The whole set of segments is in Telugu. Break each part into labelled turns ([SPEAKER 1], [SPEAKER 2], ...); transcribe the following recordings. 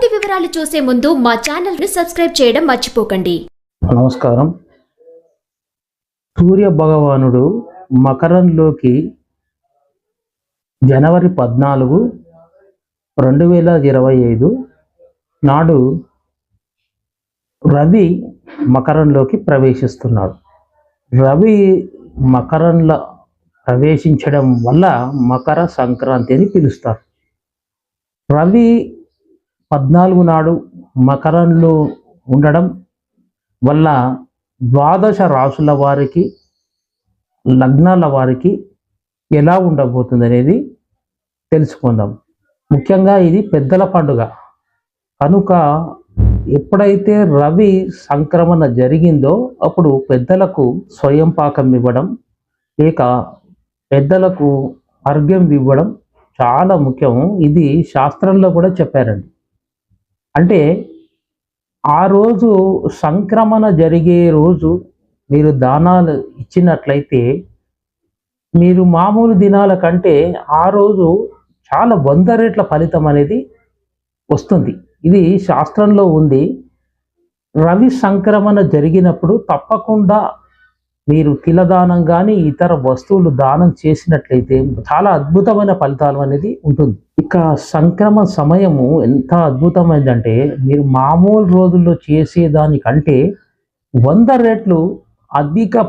[SPEAKER 1] పూర్తి వివరాలు చూసే ముందు మా ఛానల్ ని సబ్స్క్రైబ్ చేయడం మర్చిపోకండి.
[SPEAKER 2] నమస్కారం. సూర్య భగవానుడు మకరంలోకి జనవరి 14, 2025 నాడు రవి మకరంలోకి ప్రవేశిస్తున్నాడు. రవి మకరంలో ప్రవేశించడం వల్ల మకర సంక్రాంతి అని పిలుస్తారు. రవి 14 నాడు మకరంలో ఉండడం వల్ల ద్వాదశ రాశుల వారికి, లగ్నాల వారికి ఎలా ఉండబోతుంది అనేది తెలుసుకుందాం. ముఖ్యంగా ఇది పెద్దల పండుగ కనుక ఎప్పుడైతే రవి సంక్రమణ జరిగిందో అప్పుడు పెద్దలకు స్వయం పాకం ఇవ్వడం లేక పెద్దలకు అర్ఘ్యం ఇవ్వడం చాలా ముఖ్యం. ఇది శాస్త్రంలో కూడా చెప్పారండి. అంటే ఆ రోజు సంక్రమణ జరిగే రోజు మీరు దానాలు ఇచ్చినట్లయితే మీరు మామూలు దినాల కంటే ఆ రోజు చాలా 100 రెట్ల ఫలితం అనేది వస్తుంది. ఇది శాస్త్రంలో ఉంది. రవి సంక్రమణ జరిగినప్పుడు తప్పకుండా మీరు తిలదానం కానీ ఇతర వస్తువులు దానం చేసినట్లయితే చాలా అద్భుతమైన ఫలితాలు అనేది ఉంటుంది. ఇక సంక్రమణ సమయము ఎంత అద్భుతమైందంటే మీరు మామూలు రోజుల్లో చేసేదానికంటే 100 రెట్లు అధిక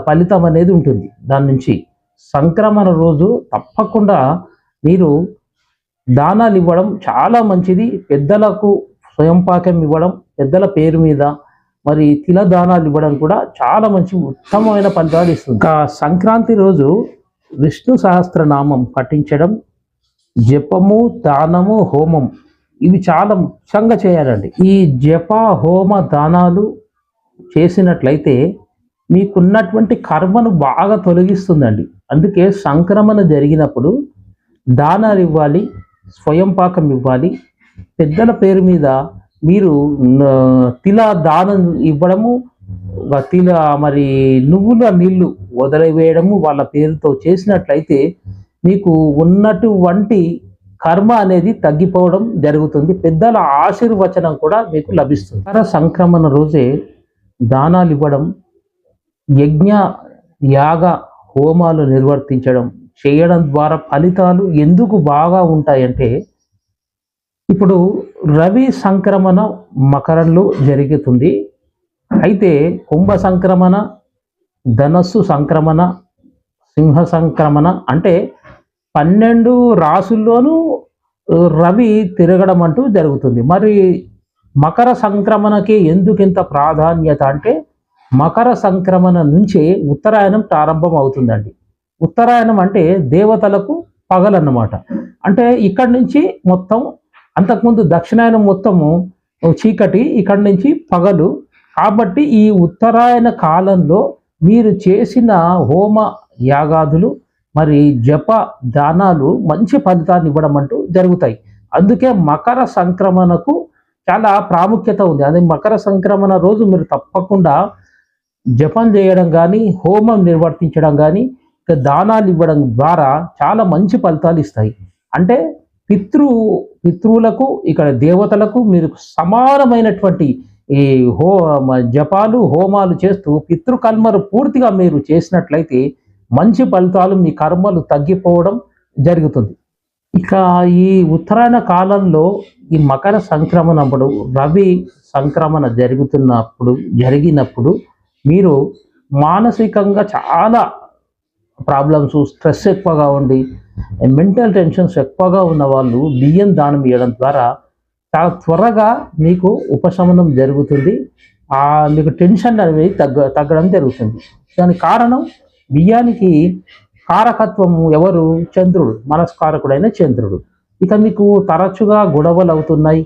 [SPEAKER 2] ఫలితం అనేది ఉంటుంది. దాని నుంచి సంక్రమణ రోజు తప్పకుండా మీరు దానాలు ఇవ్వడం చాలా మంచిది. పెద్దలకు స్వయం పాకం ఇవ్వడం, పెద్దల పేరు మీద మరి తిల దానాలు ఇవ్వడం కూడా చాలా మంచి ఉత్తమమైన ఫలితాలు ఇస్తుంది. ఇంకా సంక్రాంతి రోజు విష్ణు సహస్రనామం పఠించడం, జపము, దానము, హోమం ఇవి చాలా ముఖ్యంగా చేయాలండి. ఈ జప, హోమ, దానాలు చేసినట్లయితే మీకున్నటువంటి కర్మను బాగా తొలగిస్తుందండి. అందుకే సంక్రమణ జరిగినప్పుడు దానాలు ఇవ్వాలి, స్వయం పాకం ఇవ్వాలి. పెద్దల పేరు మీద మీరు తిల దానం ఇవ్వడము, తిల మరి నువ్వుల నీళ్లు వదిలివేయడము వాళ్ళ పేరుతో చేసినట్లయితే మీకు ఉన్నటువంటి కర్మ అనేది తగ్గిపోవడం జరుగుతుంది. పెద్దల ఆశీర్వచనం కూడా మీకు లభిస్తుంది. మకర సంక్రమణ రోజే దానాలు ఇవ్వడం, యజ్ఞ యాగ హోమాలు నిర్వర్తించడం చేయడం ద్వారా ఫలితాలు ఎందుకు బాగా ఉంటాయంటే ఇప్పుడు రవి సంక్రమణ మకరంలో జరుగుతుంది. అయితే కుంభ సంక్రమణ, ధనస్సు సంక్రమణ, సింహ సంక్రమణ అంటే 12 రాసుల్లోనూ రవి తిరగడం అంటూ జరుగుతుంది. మరి మకర సంక్రమణకి ఎందుకు ఇంత ప్రాధాన్యత అంటే మకర సంక్రమణ నుంచే ఉత్తరాయణం ప్రారంభం అవుతుందండి. ఉత్తరాయణం అంటే దేవతలకు పగలన్నమాట. అంటే ఇక్కడి నుంచి మొత్తం అంతకుముందు దక్షిణాయనం మొత్తము చీకటి, ఇక్కడి నుంచి పగలు. కాబట్టి ఈ ఉత్తరాయణ కాలంలో మీరు చేసిన హోమ యాగాదులు మరి జప దానాలు మంచి ఫలితాన్ని ఇవ్వడం అంటూ జరుగుతాయి. అందుకే మకర సంక్రమణకు చాలా ప్రాముఖ్యత ఉంది. అదే మకర సంక్రమణ రోజు మీరు తప్పకుండా జపం చేయడం కానీ, హోమం నిర్వర్తించడం కానీ, దానాలు ఇవ్వడం ద్వారా చాలా మంచి ఫలితాలు ఇస్తాయి. అంటే పితృవులకు, ఇక్కడ దేవతలకు మీరు సమానమైనటువంటి ఈ జపాలు, హోమాలు చేస్తూ పితృకర్మలు పూర్తిగా మీరు చేసినట్లయితే మంచి ఫలితాలు, మీ కర్మలు తగ్గిపోవడం జరుగుతుంది. ఇక ఈ ఉత్తరాయణ కాలంలో ఈ మకర సంక్రమణప్పుడు రవి సంక్రమణ జరిగినప్పుడు మీరు మానసికంగా చాలా ప్రాబ్లమ్స్, స్ట్రెస్ ఎక్కువగా ఉండి మెంటల్ టెన్షన్స్ ఎక్కువగా ఉన్న వాళ్ళు బియ్యం దానం ఇవ్వడం ద్వారా చాలా త్వరగా మీకు ఉపశమనం జరుగుతుంది. మీకు టెన్షన్ అనేది తగ్గడం జరుగుతుంది. దానికి కారణం బియ్యానికి కారకత్వము ఎవరు? చంద్రుడు, మనస్కారకుడైన చంద్రుడు. ఇక మీకు తరచుగా గొడవలు అవుతున్నాయి,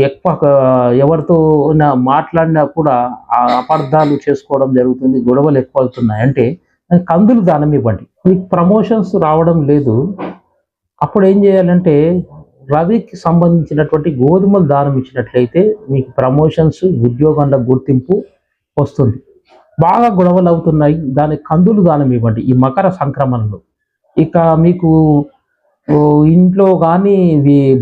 [SPEAKER 2] ఎక్కువ ఎవరితో మాట్లాడినా కూడా అపార్థాలు చేసుకోవడం జరుగుతుంది, గొడవలు ఎక్కువ అవుతున్నాయి అంటే కందులు దానం ఇవ్వండి. మీకు ప్రమోషన్స్ రావడం లేదు, అప్పుడు ఏం చేయాలంటే రవికి సంబంధించినటువంటి గోధుమలు దానం ఇచ్చినట్లయితే మీకు ప్రమోషన్స్, ఉద్యోగంలో గుర్తింపు వస్తుంది. బాగా గొడవలు అవుతున్నాయి, దానికి కందులు దానం ఇవ్వండి ఈ మకర సంక్రమణలో. ఇక మీకు ఓ ఇంట్లో కానీ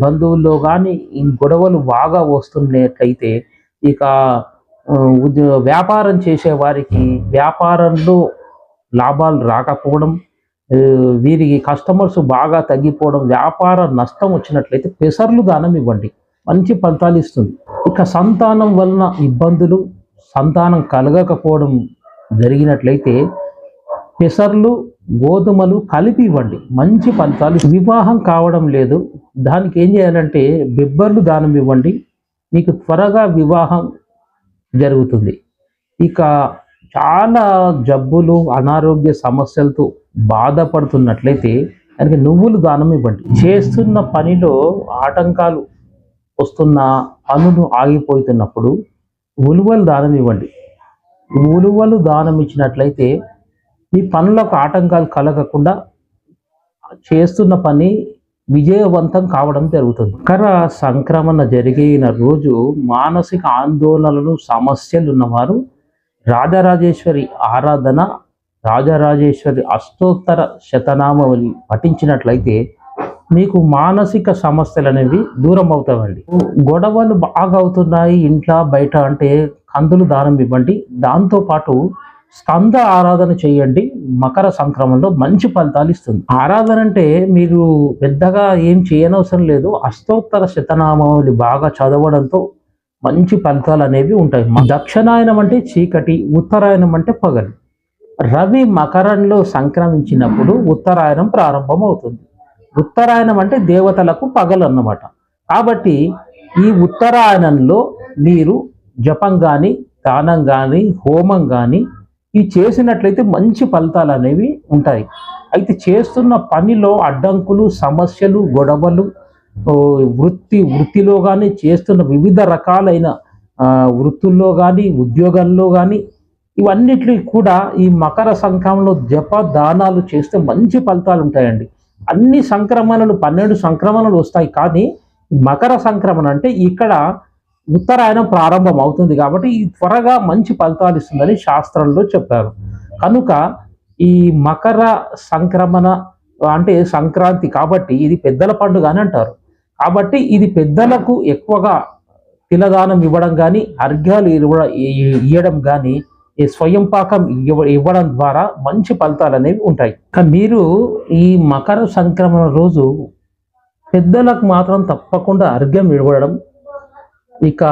[SPEAKER 2] బంధువుల్లో కానీ ఈ గొడవలు బాగా వస్తున్నట్లయితే ఇక వ్యాపారం చేసే వారికి వ్యాపారంలో లాభాలు రాకపోవడం, ఆ, వీరికి కస్టమర్స్ బాగా తగ్గిపోవడం, వ్యాపార నష్టం వచ్చినట్లయితే పెసర్లు దానం ఇవ్వండి, మంచి ఫలితాలు ఇస్తుంది. ఇక సంతానం వలన ఇబ్బందులు, సంతానం కలగకపోవడం జరిగినట్లయితే పెసర్లు గోధుమలు కలిపి ఇవ్వండి, మంచి ఫలితాలు. వివాహం కావడం లేదు, దానికి ఏం చేయాలంటే బెబ్బర్లు దానం ఇవ్వండి, మీకు త్వరగా వివాహం జరుగుతుంది. ఇక చాలా జబ్బులు అనారోగ్య సమస్యలతో బాధపడుతున్నట్లయితే దానికి నువ్వులు దానం ఇవ్వండి. చేస్తున్న పనిలో ఆటంకాలు వస్తున్న, పనులు ఆగిపోతున్నప్పుడు ఉలువలు దానం ఇవ్వండి. ఉలువలు దానం ఇచ్చినట్లయితే మీ పనులకు ఆటంకాలు కలగకుండా చేస్తున్న పని విజయవంతం కావడం జరుగుతుంది. మకర సంక్రమణ జరిగిన రోజు మానసిక ఆందోళనలు, సమస్యలు ఉన్నవారు రాజరాజేశ్వరి ఆరాధన, రాజరాజేశ్వరి అష్టోత్తర శతనామావళి పఠించినట్లయితే మీకు మానసిక సమస్యలు అనేవి దూరం అవుతాయండి. గొడవలు బాగా అవుతున్నాయి ఇంట్లో బయట అంటే కందులు దానం ఇవ్వండి. దాంతోపాటు స్కంద ఆరాధన చేయండి, మకర సంక్రమణలో మంచి ఫలితాలు ఇస్తుంది. ఆరాధన అంటే మీరు పెద్దగా ఏం చేయనవసరం లేదు, అష్టోత్తర శతనామావళి బాగా చదవడంతో మంచి ఫలితాలు అనేవి ఉంటాయి. దక్షిణాయనం అంటే చీకటి, ఉత్తరాయణం అంటే పగలు. రవి మకరంలో సంక్రమించినప్పుడు ఉత్తరాయణం ప్రారంభం అవుతుంది. ఉత్తరాయణం అంటే దేవతలకు పగలు అన్నమాట. కాబట్టి ఈ ఉత్తరాయణంలో మీరు జపం కానీ, దానం కానీ, హోమం కానీ ఇవి చేసినట్లయితే మంచి ఫలితాలు అనేవి ఉంటాయి. అయితే చేస్తున్న పనిలో అడ్డంకులు, సమస్యలు, గొడవలు, వృత్తిలో కానీ, చేస్తున్న వివిధ రకాలైన వృత్తుల్లో కానీ, ఉద్యోగంలో కానీ ఇవన్నిటికీ కూడా ఈ మకర సంక్రమణలో జప దానాలు చేస్తే మంచి ఫలితాలు ఉంటాయండి. అన్ని సంక్రమణలు 12 సంక్రమణలు వస్తాయి, కానీ మకర సంక్రమణ అంటే ఇక్కడ ఉత్తరాయణం ప్రారంభం అవుతుంది కాబట్టి ఈ త్వరగా మంచి ఫలితాలు ఇస్తుందని శాస్త్రంలో చెప్పారు. కనుక ఈ మకర సంక్రమణ అంటే సంక్రాంతి కాబట్టి ఇది పెద్దల పండుగ అని అంటారు. కాబట్టి ఇది పెద్దలకు ఎక్కువగా తిలదానం ఇవ్వడం కానీ, అర్ఘ్యాలు ఇవ్వడం కానీ, ఈ స్వయం పాకం ఇవ్వడం ద్వారా మంచి ఫలితాలు అనేవి ఉంటాయి. మీరు ఈ మకర సంక్రమణ రోజు పెద్దలకు మాత్రం తప్పకుండా అర్ఘ్యం ఇవ్వడం, ఇక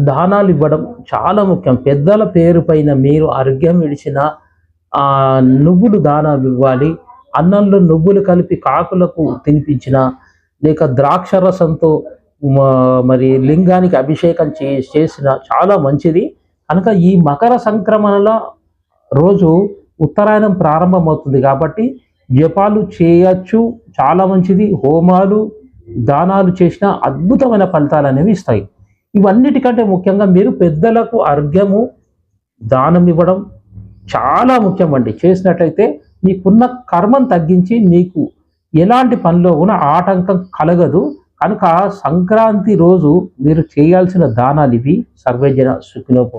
[SPEAKER 2] దానాలు ఇవ్వడం చాలా ముఖ్యం. పెద్దల పేరు పైన మీరు అర్ఘ్యం ఇడిచిన నువ్వులు దానాలు ఇవ్వాలి. అన్నంలో నువ్వులు కలిపి కాకులకు తినిపించిన, లేక ద్రాక్ష రసంతో మరి లింగానికి అభిషేకం చేసిన చాలా మంచిది. కనుక ఈ మకర సంక్రమణల రోజు ఉత్తరాయణం ప్రారంభమవుతుంది కాబట్టి జపాలు చేయొచ్చు, చాలా మంచిది. హోమాలు, దానాలు చేసిన అద్భుతమైన ఫలితాలు అనేవి ఇస్తాయి. ఇవన్నిటికంటే ముఖ్యంగా మీరు పెద్దలకు అర్ఘ్యము దానం ఇవ్వడం చాలా ముఖ్యమండి. చేసినట్లయితే మీకున్న కర్మను తగ్గించి మీకు ఎలాంటి పనిలో కూడా ఆటంకం కలగదు. కనుక సంక్రాంతి రోజు మీరు చేయాల్సిన దానాలు ఇవి. సర్వేజన సుఖినో.